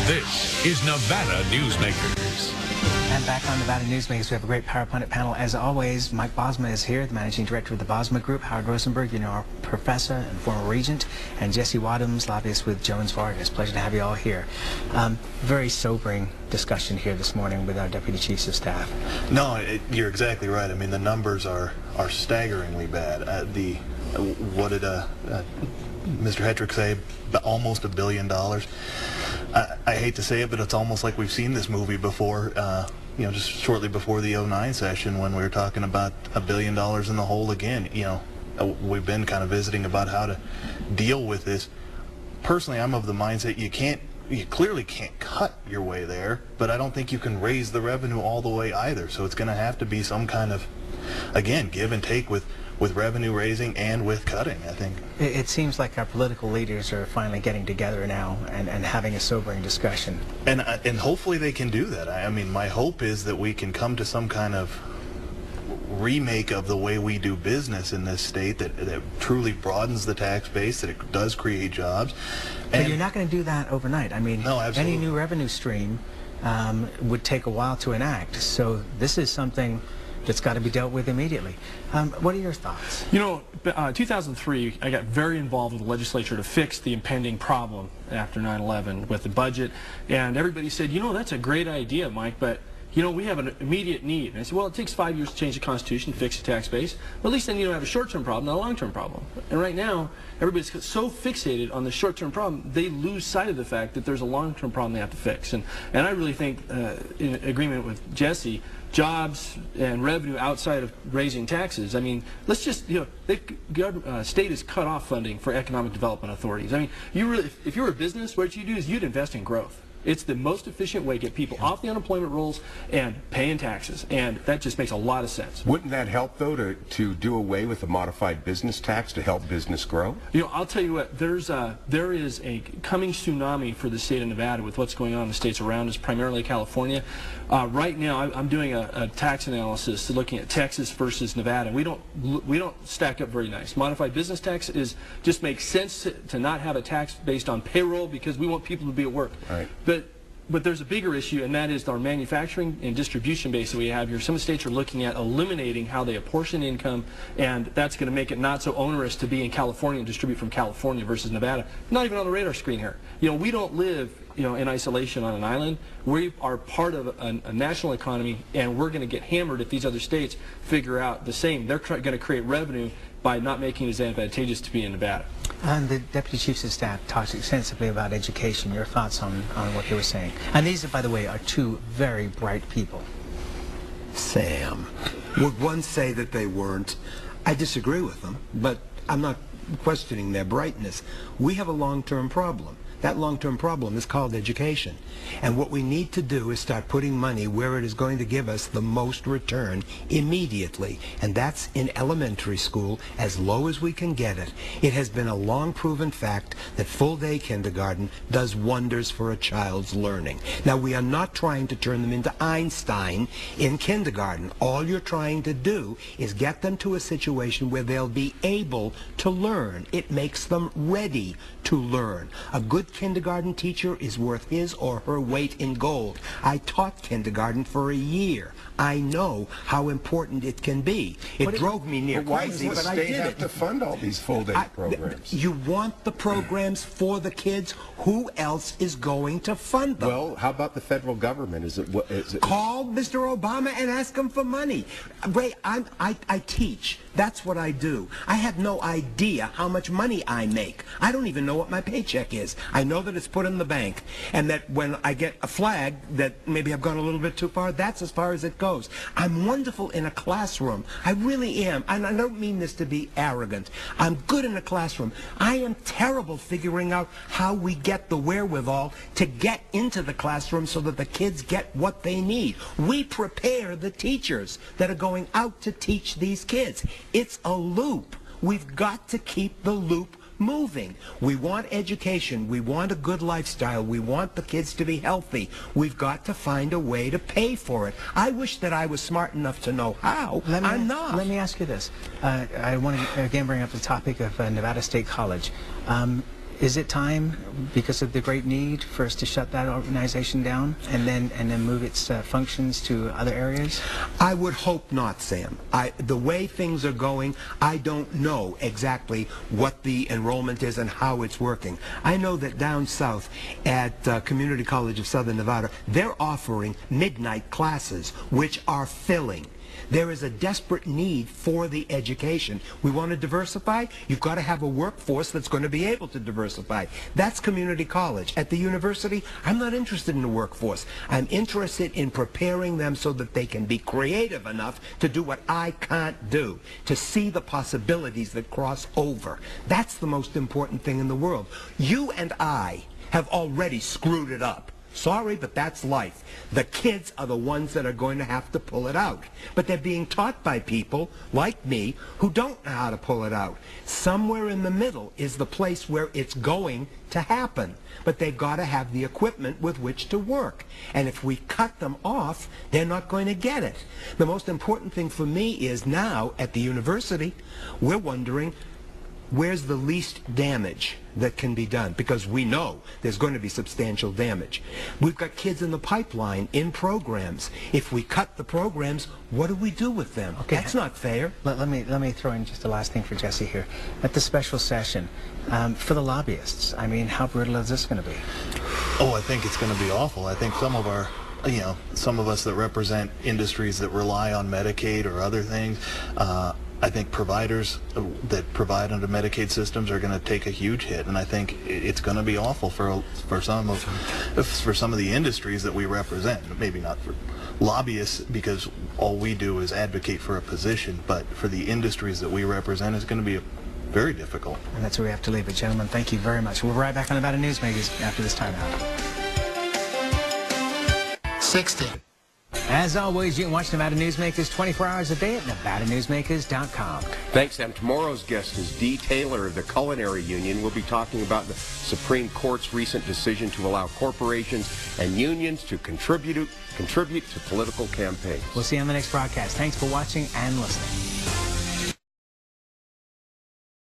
This is Nevada Newsmakers. And back on Nevada Newsmakers, we have a great Power Pundit panel. As always, Mike Bosma is here, the managing director of the Bosma Group. Howard Rosenberg, you know, our professor and former regent. And Jesse Wadhams, lobbyist with Jones Vargas. Pleasure to have you all here. Very sobering discussion here this morning with our deputy chiefs of staff. No, you're exactly right. I mean, the numbers are staggeringly bad. What did Mr. Hetrick say? Almost $1 billion. I hate to say it, but it's almost like we've seen this movie before. You know, just shortly before the '09 session, when we were talking about $1 billion in the hole again. You know, we've been kind of visiting about how to deal with this. Personally, I'm of the mindset you clearly can't cut your way there, but I don't think you can raise the revenue all the way either. So it's going to have to be some kind of, again, give and take with revenue raising and with cutting, I think. It seems like our political leaders are finally getting together now and having a sobering discussion. And hopefully they can do that. I mean, my hope is that we can come to some kind of remake of the way we do business in this state that truly broadens the tax base, that it does create jobs. But you're not going to do that overnight. I mean, no, absolutely. Any new revenue stream would take a while to enact. So this is something that's got to be dealt with immediately. What are your thoughts? You know, 2003, I got very involved with the legislature to fix the impending problem after 9/11 with the budget, and everybody said, you know, that's a great idea, Mike, but you know, we have an immediate need. And I said, well, it takes 5 years to change the Constitution, fix the tax base. But at least then you don't have a short-term problem, not a long-term problem. And right now, everybody's so fixated on the short-term problem, they lose sight of the fact that there's a long-term problem they have to fix. And I really think, in agreement with Jesse, jobs and revenue outside of raising taxes. I mean, let's just, you know, the state has cut off funding for economic development authorities. I mean, you really, if you were a business, what you do is you'd invest in growth. It's the most efficient way to get people off the unemployment rolls and paying taxes, and that just makes a lot of sense. Wouldn't that help, though, to do away with the modified business tax to help business grow? You know, I'll tell you what, there is a coming tsunami for the state of Nevada with what's going on in the states around us, primarily California. Right now, I'm doing a tax analysis looking at Texas versus Nevada. We don't stack up very nice. Modified business tax just makes sense to not have a tax based on payroll because we want people to be at work. Right. But there's a bigger issue, and that is our manufacturing and distribution base that we have here. Some states are looking at eliminating how they apportion income, and that's going to make it not so onerous to be in California and distribute from California versus Nevada. Not even on the radar screen here. You know, we don't live, you know, in isolation on an island. We are part of a national economy, and we're going to get hammered if these other states figure out the same. They're going to create revenue by not making it as advantageous to be in Nevada. And the deputy chiefs of staff talked extensively about education. Your thoughts on what they were saying? And these, by the way, are two very bright people. Sam, would one say that they weren't? I disagree with them, but I'm not questioning their brightness. We have a long-term problem. That long-term problem is called education. And what we need to do is start putting money where it is going to give us the most return immediately. And that's in elementary school, as low as we can get it. It has been a long proven fact that full-day kindergarten does wonders for a child's learning. Now, we are not trying to turn them into Einstein in kindergarten. All you're trying to do is get them to a situation where they'll be able to learn. It makes them ready to learn. A good kindergarten teacher is worth his or her weight in gold. I taught kindergarten for a year. I know how important it can be. It drove me near crazy, but I did it. Why does the state have to fund all these full-day programs? You want the programs for the kids? Who else is going to fund them? Well, how about the federal government? Call Mr. Obama and ask him for money. Ray, I teach. That's what I do. I have no idea how much money I make. I don't even know what my paycheck is. I know that it's put in the bank, and that when I get a flag that maybe I've gone a little bit too far, that's as far as it goes. I'm wonderful in a classroom. I really am. And I don't mean this to be arrogant. I'm good in a classroom. I am terrible figuring out how we get the wherewithal to get into the classroom so that the kids get what they need. We prepare the teachers that are going out to teach these kids. It's a loop. We've got to keep the loop moving. We want education. We want a good lifestyle. We want the kids to be healthy. We've got to find a way to pay for it. I wish that I was smart enough to know how. I'm not. Let me ask you this. I want to again bring up the topic of Nevada State College. Is it time, because of the great need, for us to shut that organization down and then move its functions to other areas? I would hope not, Sam. The way things are going, I don't know exactly what the enrollment is and how it's working. I know that down south at Community College of Southern Nevada, they're offering midnight classes, which are filling. There is a desperate need for the education. We want to diversify. You've got to have a workforce that's going to be able to diversify. That's community college. At the university, I'm not interested in the workforce. I'm interested in preparing them so that they can be creative enough to do what I can't do, to see the possibilities that cross over. That's the most important thing in the world. You and I have already screwed it up. Sorry, but that's life. The kids are the ones that are going to have to pull it out. But they're being taught by people like me who don't know how to pull it out. Somewhere in the middle is the place where it's going to happen. But they've got to have the equipment with which to work. And if we cut them off, they're not going to get it. The most important thing for me is now at the university, we're wondering, where's the least damage that can be done? Because we know there's going to be substantial damage. We've got kids in the pipeline in programs. If we cut the programs, what do we do with them? Okay. That's not fair. Let me throw in just the last thing for Jesse here. At the special session, for the lobbyists, I mean, how brutal is this going to be? Oh, I think it's going to be awful. I think some of our, some of us that represent industries that rely on Medicaid or other things, I think providers that provide under Medicaid systems are going to take a huge hit, and I think it's going to be awful for some of the industries that we represent. Maybe not for lobbyists, because all we do is advocate for a position, but for the industries that we represent, it's going to be very difficult. And that's where we have to leave it, gentlemen. Thank you very much. We'll be right back on Nevada Newsmakers after this timeout. 60. As always, you can watch Nevada Newsmakers 24 hours a day at NevadaNewsmakers.com. Thanks, Sam. Tomorrow's guest is Dee Taylor of the Culinary Union. We'll be talking about the Supreme Court's recent decision to allow corporations and unions to contribute to political campaigns. We'll see you on the next broadcast. Thanks for watching and listening.